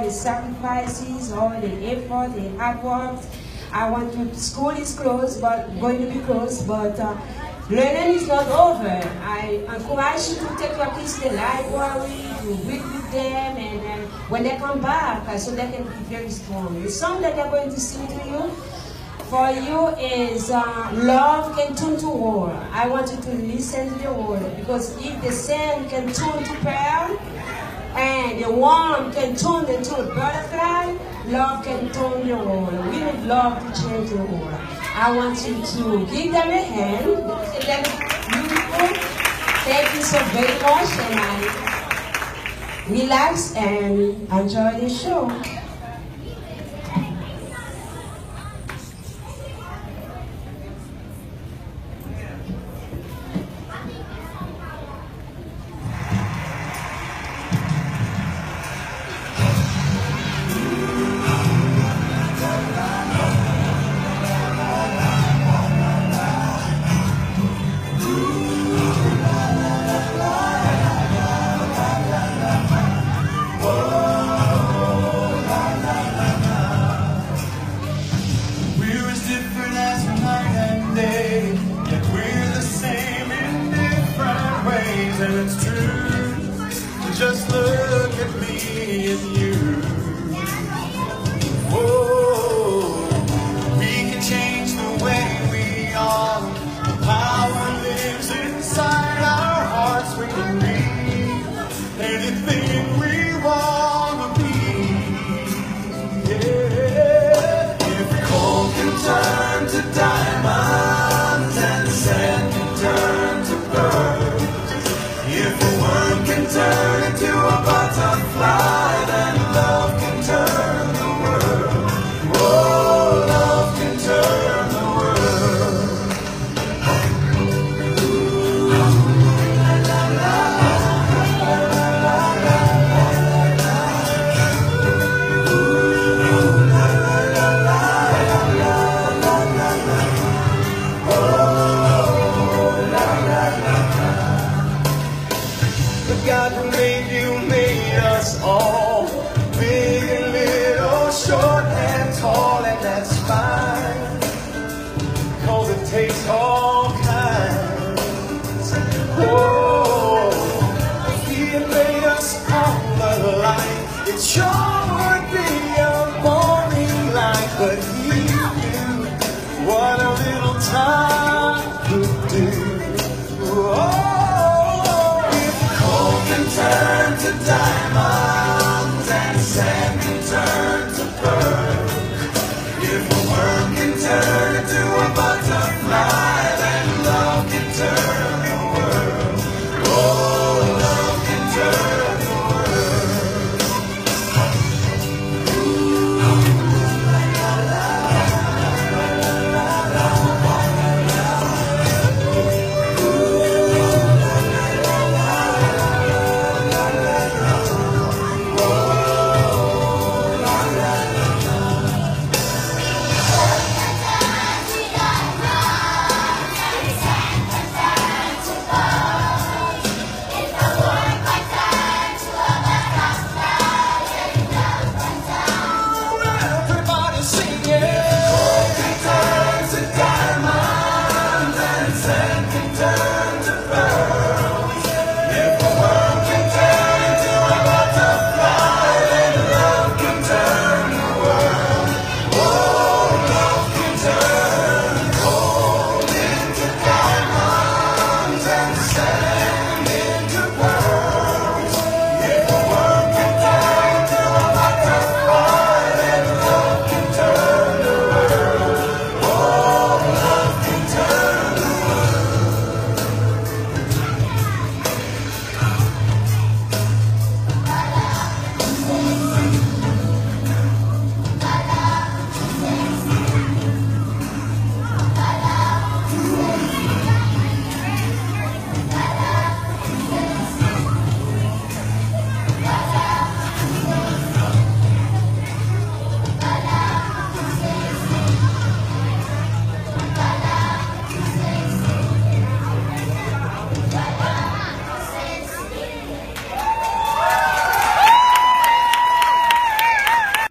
all the sacrifices, all the effort, the hard work. I want to, school is closed, but going to be closed, but learning is not over. I encourage you to take your kids to the library, to read with them, and when they come back, so they can be very strong. The song that they're going to sing to you, for you, is Love Can Turn to War. I want you to listen to the word, because if the sand can turn to pearl, and the worm can turn into a butterfly, love can turn the world. We need love to change the world. I want you to give them a hand. They're beautiful. Thank you so very much, and I relax and enjoy the show. And it's true, just look at me and you. Oh, we can change the way we are. The power lives inside our hearts. We can be anything we want to be. Yeah. If coal can turn to diamonds and sand can turn to pearl, if a worm can turn into a butterfly, then love can turn the world. Oh, love can turn the world. Ooh, la, la, la, la, la, la, la. Ooh, la, la, la, la, la, la, la. Oh, la, la, la, la. God who made you made us all, big and little, short and tall, and that's fine, 'cause it takes all kinds. Oh, if He had made us all alike, it sure would be a boring life, but He knew what a little time could do. Oh, turn to diamonds and sand.